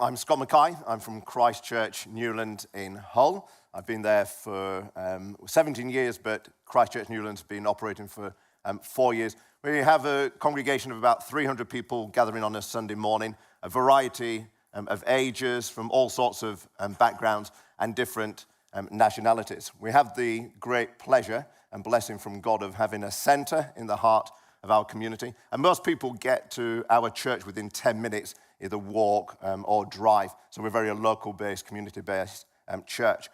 I'm Scott McKay. I'm from Christ Church Newland in Hull. I've been there for 17 years, but Christ Church Newland's been operating for 4 years. We have a congregation of about 300 people gathering on a Sunday morning, a variety of ages from all sorts of backgrounds and different nationalities. We have the great pleasure and blessing from God of having a center in the heart of our community. And most people get to our church within 10 minutes, either walk or drive. So we're very a local-based, community-based church.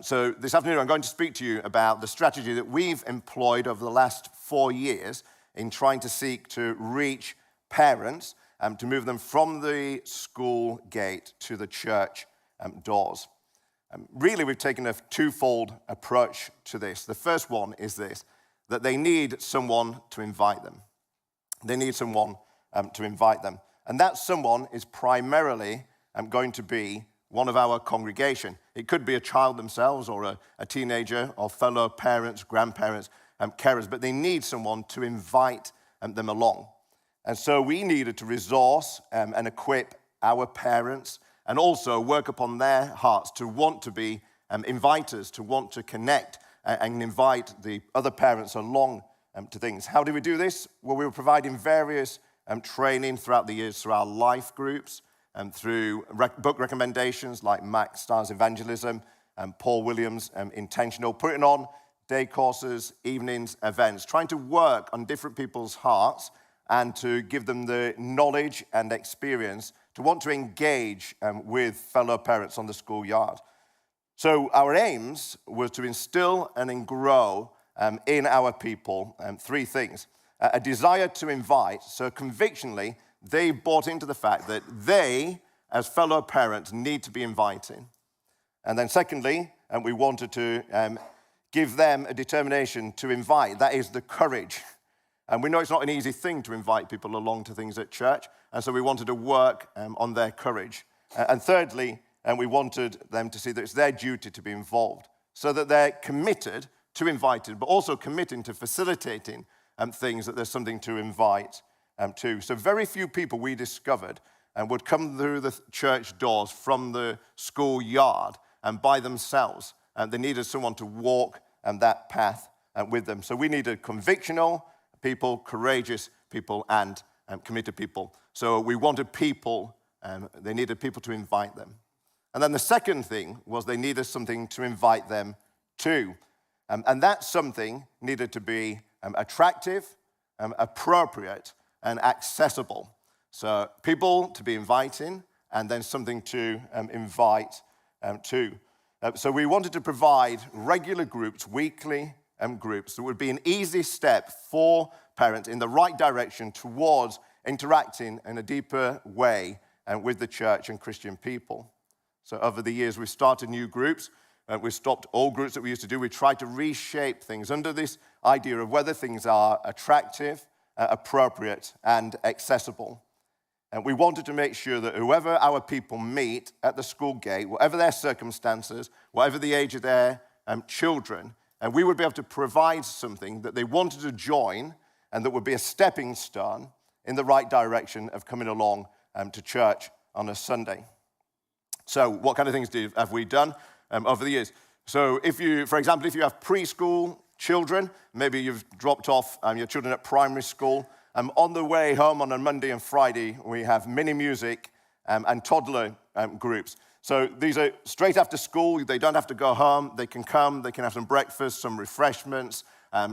So this afternoon I'm going to speak to you about the strategy that we've employed over the last 4 years in trying to seek to reach parents to move them from the school gate to the church doors. Really, we've taken a twofold approach to this. The first one is this, that they need someone to invite them. They need someone to invite them. And that someone is primarily going to be one of our congregation. It could be a child themselves or a teenager or fellow parents, grandparents, carers, but they need someone to invite them along. And so we needed to resource and equip our parents and also work upon their hearts to want to be inviters, to want to connect and invite the other parents along to things. How do we do this? Well, we were providing various training throughout the years through our life groups and through book recommendations like Mac Starr's Evangelism and Paul Williams' Intentional, putting on day courses, evenings, events, trying to work on different people's hearts and to give them the knowledge and experience to want to engage with fellow parents on the schoolyard. So our aims were to instill and grow in our people 3 things. A desire to invite, so convictionally, they bought into the fact that they, as fellow parents, need to be inviting. And then secondly, we wanted to give them a determination to invite, that is the courage. And we know it's not an easy thing to invite people along to things at church, and so we wanted to work on their courage. And thirdly, we wanted them to see that it's their duty to be involved, so that they're committed to inviting, but also committing to facilitating things that there's something to invite to. So very few people we discovered would come through the church doors from the schoolyard by themselves. They needed someone to walk that path with them. So we needed convictional people, courageous people, and committed people. So we wanted people, they needed people to invite them. And then the second thing was they needed something to invite them to. And that something needed to be attractive, appropriate, and accessible. So people to be inviting, and then something to invite to. So we wanted to provide regular groups, weekly groups, that would be an easy step for parents in the right direction towards interacting in a deeper way with the church and Christian people. So over the years, we've started new groups. We've stopped all groups that we used to do. We tried to reshape things under this idea of whether things are attractive, appropriate, and accessible. And we wanted to make sure that whoever our people meet at the school gate, whatever their circumstances, whatever the age of their children, and we would be able to provide something that they wanted to join and that would be a stepping stone in the right direction of coming along to church on a Sunday. So what kind of things have we done over the years? So for example, if you have preschool children, maybe you've dropped off your children at primary school, on the way home on a Monday and Friday, we have mini music and toddler groups. So these are straight after school. They don't have to go home. They can come. They can have some breakfast, some refreshments,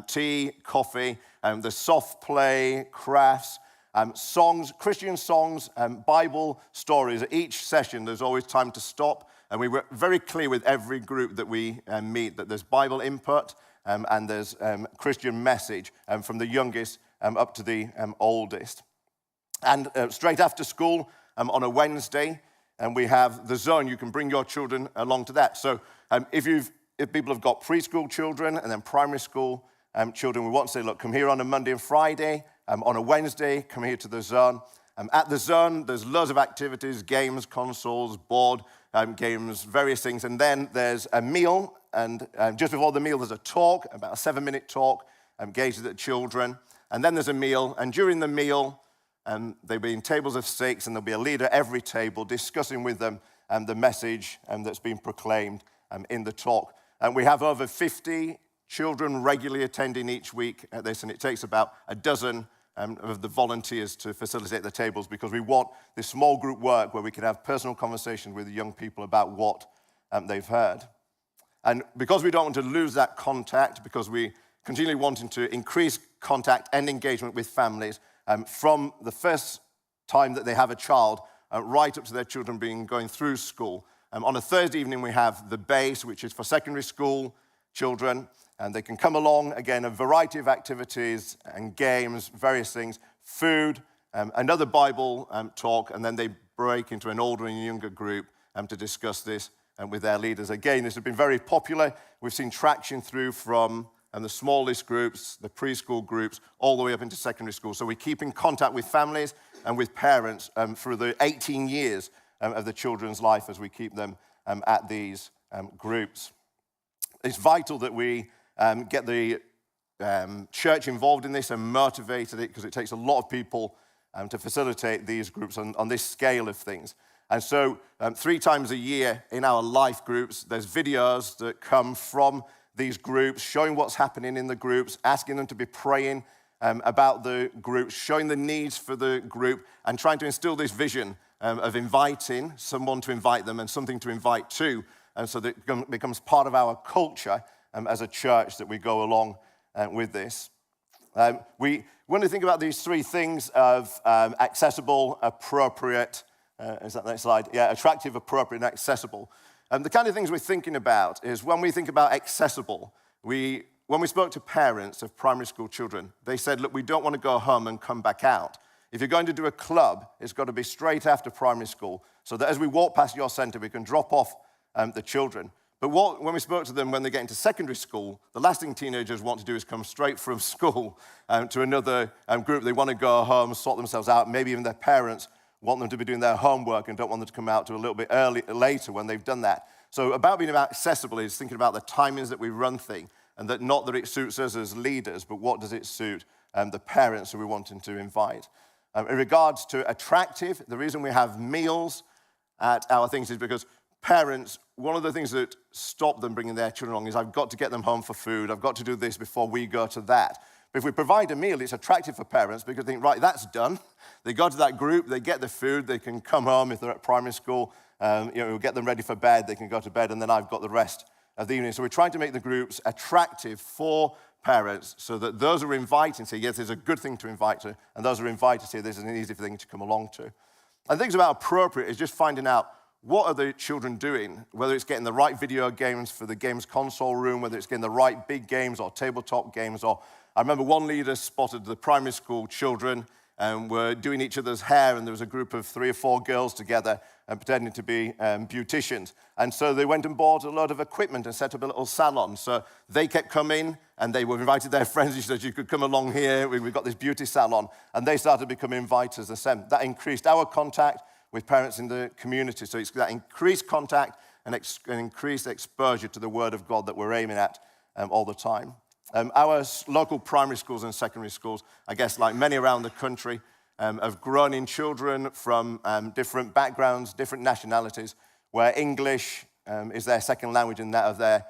tea, coffee. There's soft play, crafts, songs, Christian songs, Bible stories. At each session, there's always time to stop. And we were very clear with every group that we meet that there's Bible input and there's Christian message from the youngest up to the oldest. And straight after school on a Wednesday, and we have the zone. You can bring your children along to that. So if people have got preschool children and then primary school children, we want to say, look, come here on a Monday and Friday. On a Wednesday, come here to the zone. At the zone, there's loads of activities, games, consoles, board games, various things. And then there's a meal. And just before the meal, there's a talk, about a 7-minute talk, gauged at the children. And then there's a meal. And during the meal, They'll be in tables of 6, and there'll be a leader at every table discussing with them the message that's been proclaimed in the talk. And we have over 50 children regularly attending each week at this, and it takes about a dozen of the volunteers to facilitate the tables, because we want this small group work where we can have personal conversations with the young people about what they've heard. And because we don't want to lose that contact, because we continually wanting to increase contact and engagement with families from the first time that they have a child right up to their children going through school. On a Thursday evening, we have the base, which is for secondary school children, and they can come along, again, a variety of activities and games, various things, food, another Bible talk, and then they break into an older and younger group to discuss this with their leaders. Again, this has been very popular. We've seen traction through from the smallest groups, the preschool groups, all the way up into secondary school. So we keep in contact with families and with parents through the 18 years of the children's life as we keep them at these groups. It's vital that we get the church involved in this and motivated it, because it takes a lot of people to facilitate these groups on this scale of things. And so 3 times a year in our life groups, there's videos that come from these groups, showing what's happening in the groups, asking them to be praying about the group, showing the needs for the group, and trying to instill this vision of inviting someone to invite them and something to invite to, and so that it becomes part of our culture as a church that we go along with this. We want to think about these 3 things of accessible, appropriate, is that next slide? Yeah, attractive, appropriate, and accessible. The kind of things we're thinking about is when we think about accessible, when we spoke to parents of primary school children, they said, look, we don't want to go home and come back out. If you're going to do a club, it's got to be straight after primary school, so that as we walk past your center, we can drop off the children. But when we spoke to them when they get into secondary school, the last thing teenagers want to do is come straight from school to another group. They want to go home, sort themselves out. Maybe even their parents want them to be doing their homework and don't want them to come out to a little bit later when they've done that. So about being accessible is thinking about the timings that we run things, and that not that it suits us as leaders, but what does it suit the parents who we're wanting to invite. In regards to attractive, the reason we have meals at our things is because parents, one of the things that stop them bringing their children along is I've got to get them home for food, I've got to do this before we go to that. But if we provide a meal, it's attractive for parents because they think, right, that's done. They go to that group, they get the food, they can come home if they're at primary school, we'll get them ready for bed, they can go to bed, and then I've got the rest of the evening. So we're trying to make the groups attractive for parents so that those who are inviting say, yes, there's a good thing to invite to, and those who are invited say, this is an easy thing to come along to. And things about appropriate is just finding out what are the children doing, whether it's getting the right video games for the games console room, whether it's getting the right big games or tabletop games. Or I remember one leader spotted the primary school children and were doing each other's hair, and there was a group of 3 or 4 girls together pretending to be beauticians. And so they went and bought a lot of equipment and set up a little salon. So they kept coming, and they were invited their friends. She said, you could come along here, we've got this beauty salon. And they started becoming inviters. And that increased our contact with parents in the community. So it's that increased contact and increased exposure to the Word of God that we're aiming at all the time. Our local primary schools and secondary schools, I guess like many around the country, have grown in children from different backgrounds, different nationalities, where English is their second language and that of their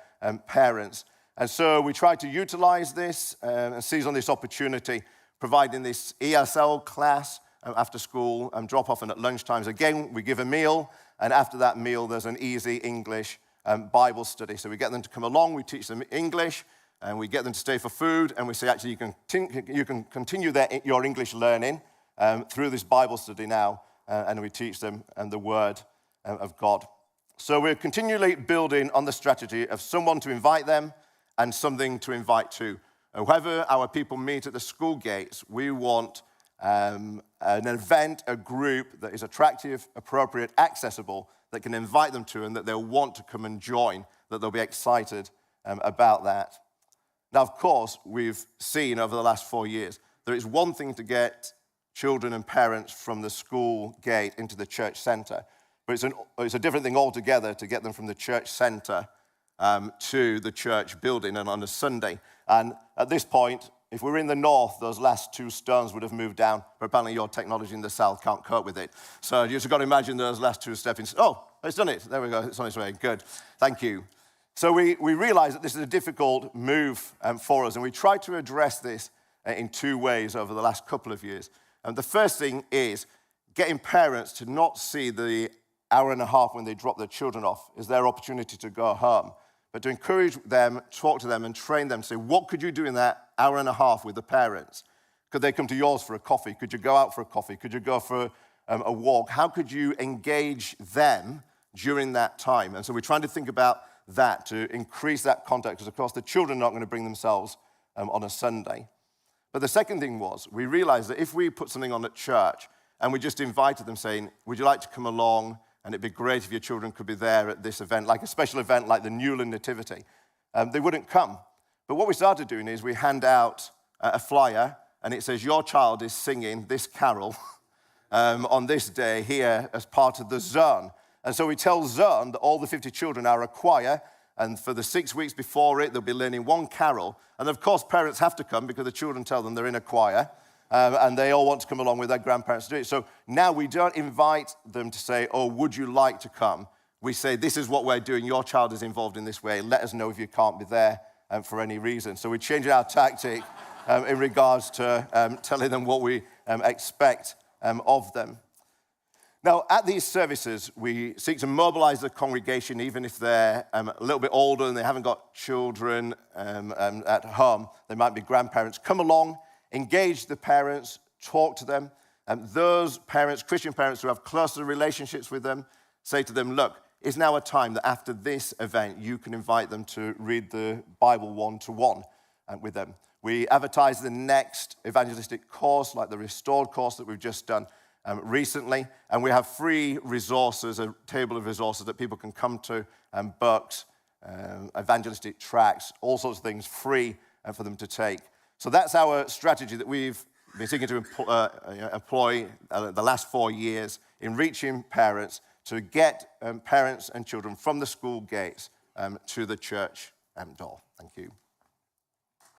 parents. And so we try to utilize this and seize on this opportunity, providing this ESL class after school, drop-off and at lunchtimes. Again, we give a meal, and after that meal, there's an easy English Bible study. So we get them to come along, we teach them English, and we get them to stay for food, and we say, actually, you can continue your English learning through this Bible study now, and we teach them the Word of God. So we're continually building on the strategy of someone to invite them and something to invite to. Whenever our people meet at the school gates, we want an event, a group that is attractive, appropriate, accessible, that can invite them to and that they'll want to come and join, that they'll be excited about that. Now, of course, we've seen over the last 4 years, there is one thing to get children and parents from the school gate into the church center, but it's a different thing altogether to get them from the church center to the church building and on a Sunday. And at this point, if we were in the north, those last 2 stones would have moved down, but apparently your technology in the south can't cope with it. So you just got to imagine those last 2 stepping stones. Oh, it's done it. There we go. It's on its way. Good. Thank you. So we realize that this is a difficult move for us, and we try to address this in 2 ways over the last couple of years. And the first thing is getting parents to not see the hour and a half when they drop their children off as their opportunity to go home, but to encourage them, talk to them, and train them to say, what could you do in that hour and a half with the parents? Could they come to yours for a coffee? Could you go out for a coffee? Could you go for a walk? How could you engage them during that time? And so we're trying to think about that to increase that contact, because of course the children are not going to bring themselves on a Sunday. But the second thing was, we realized that if we put something on at church and we just invited them saying, would you like to come along? And it'd be great if your children could be there at this event, like a special event like the Newland Nativity. They wouldn't come. But what we started doing is we hand out a flyer, and it says, your child is singing this carol on this day here as part of the zone. And so we tell Zone that all the 50 children are a choir, and for the 6 weeks before it, they'll be learning 1 carol. And of course, parents have to come because the children tell them they're in a choir, and they all want to come along with their grandparents to do it. So now we don't invite them to say, oh, would you like to come? We say, this is what we're doing. Your child is involved in this way. Let us know if you can't be there for any reason. So we're changing our tactic in regards to telling them what we expect of them. Now, at these services, we seek to mobilize the congregation, even if they're a little bit older and they haven't got children at home. They might be grandparents. Come along, engage the parents, talk to them. Those parents, Christian parents who have closer relationships with them, say to them, look, it's now a time that after this event, you can invite them to read the Bible one-to-one with them. We advertise the next evangelistic course, like the Restored course that we've just done recently, and we have free resources, a table of resources that people can come to, books, evangelistic tracts, all sorts of things free for them to take. So that's our strategy that we've been seeking to employ the last 4 years in reaching parents to get parents and children from the school gates to the church door. Thank you.